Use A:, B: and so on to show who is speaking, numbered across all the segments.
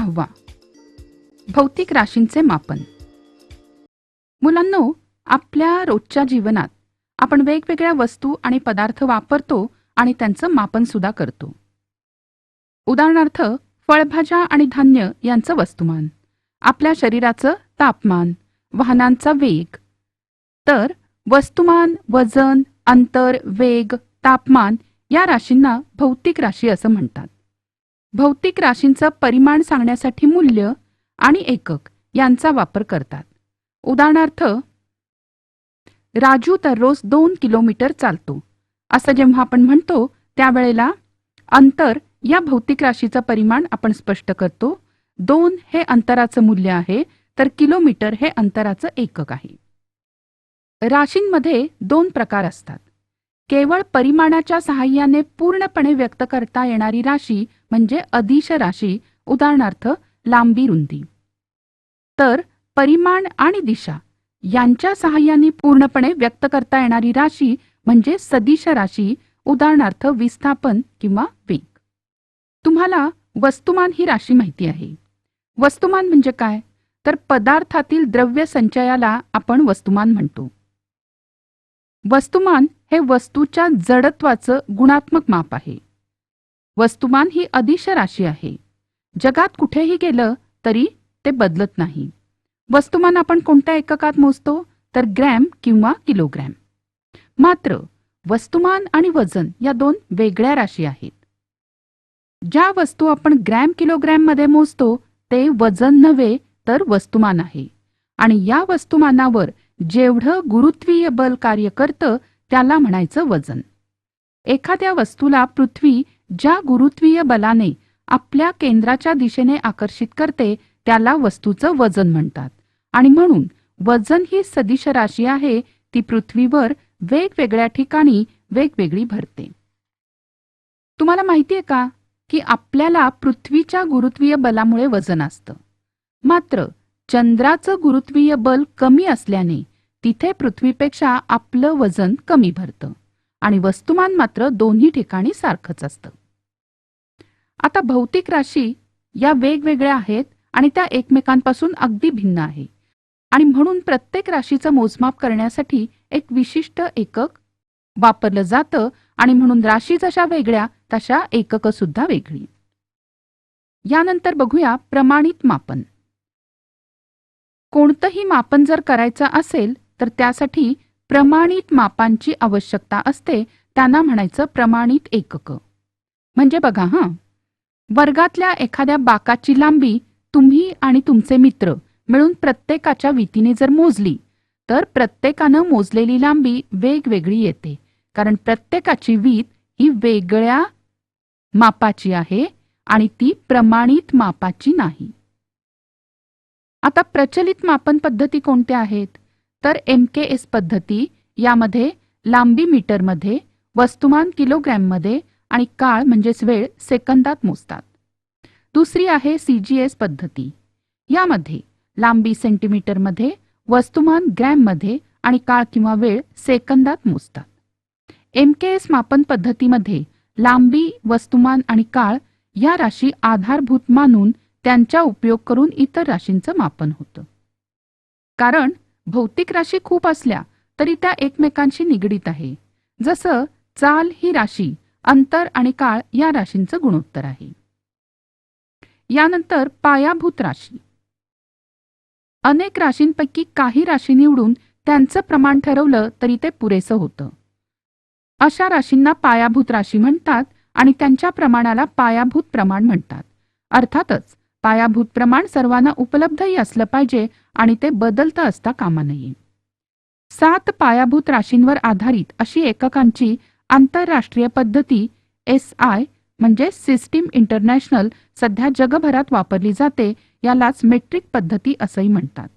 A: 6. भौतिक राशींचे मापन. मुलांनो, आपल्या रोजच्या जीवनात आपण वेगवेगळ्या वस्तू आणि पदार्थ वापरतो आणि त्यांचं मापन सुद्धा करतो. उदाहरणार्थ, फळभाज्या आणि धान्य यांचं वस्तुमान, आपल्या शरीराचं तापमान, वाहनांचा वेग. तर वस्तुमान, वजन, अंतर, वेग, तापमान या राशींना भौतिक राशी असं म्हणतात. भौतिक राशींचं परिमाण सांगण्यासाठी मूल्य आणि एकक यांचा वापर करतात. उदाहरणार्थ, राजू दररोज 2 किलोमीटर चालतो असं जेव्हा आपण म्हणतो त्यावेळेला अंतर या भौतिक राशीचं परिमाण आपण स्पष्ट करतो. 2 हे अंतराचं मूल्य आहे, तर किलोमीटर हे अंतराचं एकक आहे. राशींमध्ये 2 प्रकार असतात. केवळ परिमाणाच्या सहाय्याने पूर्णपणे व्यक्त करता येणारी राशी म्हणजे अदिश राशी, उदाहरणार्थ लांबी, रुंदी. तर परिमाण आणि दिशा यांच्या सहाय्याने पूर्णपणे व्यक्त करता येणारी राशी म्हणजे सदिश राशी, उदाहरणार्थ विस्थापन किंवा वेग. तुम्हाला वस्तुमान ही राशी माहिती आहे. वस्तुमान म्हणजे काय? तर पदार्थातील द्रव्य संचयाला आपण वस्तुमान म्हणतो. वस्तुमान हे वस्तूच्या जडत्वाचं गुणात्मक माप आहे. वस्तुमान ही अदिश राशी आहे. जगात कुठेही गेलं तरी ते बदलत नाही. वस्तुमान आपण कोणत्या एककात मोजतो? तर ग्रॅम किंवा किलोग्रॅम. मात्र वस्तुमान आणि वजन या 2 वेगळ्या राशी आहेत. ज्या वस्तू आपण ग्रॅम किलोग्रॅम मध्ये मोजतो ते वजन नव्हे तर वस्तुमान आहे. आणि या वस्तुमानावर जेवढं गुरुत्वीय बल कार्य करतं त्याला म्हणायचं वजन. एखाद्या वस्तूला पृथ्वी ज्या गुरुत्वीय बलाने आपल्या केंद्राच्या दिशेने आकर्षित करते त्याला वस्तूचं वजन म्हणतात. आणि म्हणून वजन ही सदिश राशी आहे. ती पृथ्वीवर वेगवेगळ्या ठिकाणी वेगवेगळी भरते. तुम्हाला माहिती आहे का की आपल्याला पृथ्वीच्या गुरुत्वीय बलामुळे वजन असतं. मात्र चंद्राचं गुरुत्वीय बल कमी असल्याने तिथे पृथ्वीपेक्षा आपलं वजन कमी भरतं आणि वस्तुमान मात्र दोन्ही ठिकाणी सारखंच असतं. आता भौतिक राशी या वेगवेगळ्या आहेत आणि त्या एकमेकांपासून अगदी भिन्न आहे. आणि म्हणून प्रत्येक राशीचं मोजमाप करण्यासाठी एक विशिष्ट एकक वापरलं जातं आणि म्हणून राशी जशा वेगळ्या तशा एककं सुद्धा वेगळी. यानंतर बघूया प्रमाणित मापन. कोणतंही मापन जर करायचं असेल तर त्यासाठी प्रमाणित मापांची आवश्यकता असते. त्यांना म्हणायचं प्रमाणित एकक. म्हणजे बघा वर्गातल्या एखाद्या बाकाची लांबी तुम्ही आणि तुमचे मित्र मिळून प्रत्येकाच्या वीतीने जर मोजली तर प्रत्येकानं मोजलेली लांबी वेगवेगळी येते, कारण प्रत्येकाची वीत ही वेगळ्या मापाची आहे आणि ती प्रमाणित मापाची नाही. आता प्रचलित मापन पद्धती कोणत्या आहेत? तर MKS पद्धती. यामध्ये लांबी मीटरमध्ये, वस्तुमान किलोग्रॅममध्ये आणि काळ म्हणजेच वेळ सेकंदात मोजतात. दुसरी आहे CGS पद्धती. यामध्ये लांबी सेंटीमीटरमध्ये, वस्तुमान ग्रॅममध्ये आणि काळ किंवा वेळ सेकंदात मोजतात. MKS मापन पद्धतीमध्ये लांबी, वस्तुमान आणि काळ या राशी आधारभूत मानून त्यांचा उपयोग करून इतर राशींचं मापन होतं. कारण भौतिक राशी खूप असल्या तरी त्या एकमेकांशी निगडीत आहे. जसं चाल ही राशी अंतर आणि काळ या राशींचं गुणोत्तर आहे. यानंतर पायाभूत राशी. अनेक राशींपैकी काही राशी निवडून त्यांचं प्रमाण ठरवलं तरी ते पुरेसं होतं. अशा राशींना पायाभूत राशी म्हणतात आणि त्यांच्या प्रमाणाला पायाभूत प्रमाण म्हणतात. अर्थातच पायाभूत प्रमाण सर्वांना उपलब्धही असलं पाहिजे आणि ते बदलतं असता कामा नये. 7 पायाभूत राशींवर आधारित अशी एककांची आंतरराष्ट्रीय पद्धती SI म्हणजे सिस्टीम इंटरनॅशनल सध्या जगभरात वापरली जाते. यालाच मेट्रिक पद्धती असंही म्हणतात.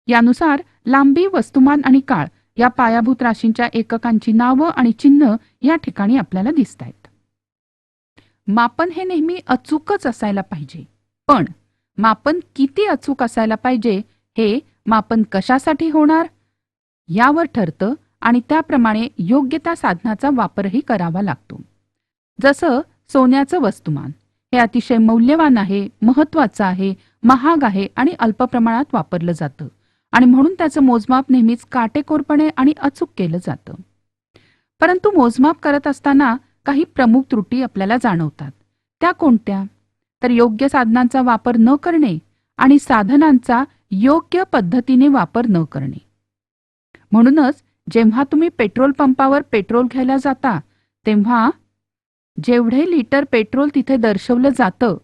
A: यानुसार लांबी, वस्तुमान आणि काळ या पायाभूत राशींच्या एककांची नावं आणि चिन्ह या ठिकाणी आपल्याला दिसतायत. मापन हे नेहमी अचूकच असायला पाहिजे, पण मापन किती अचूक असायला पाहिजे हे मापन कशासाठी होणार यावर ठरतं आणि त्याप्रमाणे योग्य त्या साधनाचा वापरही करावा लागतो. जसं सोन्याचं वस्तुमान हे अतिशय मौल्यवान आहे, महत्त्वाचं आहे, महाग आहे आणि अल्प प्रमाणात वापरलं जातं आणि म्हणून त्याचं मोजमाप नेहमीच काटेकोरपणे आणि अचूक केलं जातं. परंतु मोजमाप करत असताना काही प्रमुख त्रुटी आपल्याला जाणवतात. त्या कोणत्या? तर योग्य साधनांचा वापर न करणे आणि साधनांचा योग्य पद्धतीने वापर न करणे. म्हणूनच जेव्हा तुम्ही पेट्रोल पंपावर पेट्रोल घ्यायला जाता तेव्हा जेवढे लिटर पेट्रोल तिथे दर्शवलं जातं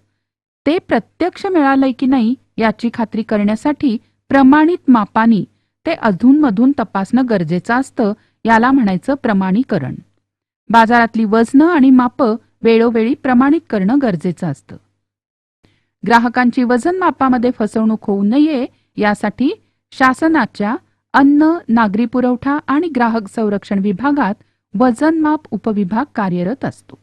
A: ते प्रत्यक्ष मिळालंय की नाही याची खात्री करण्यासाठी प्रमाणित मापानी ते अधूनमधून तपासणं गरजेचं असतं. याला म्हणायचं प्रमाणीकरण. बाजारातली वजनं आणि मापं वेळोवेळी प्रमाणित करणं गरजेचं असतं. ग्राहकांची वजन मापामध्ये फसवणूक होऊ नये यासाठी शासनाच्या अन्न, नागरी पुरवठा आणि ग्राहक संरक्षण विभागात वजनमाप उपविभाग कार्यरत असतो.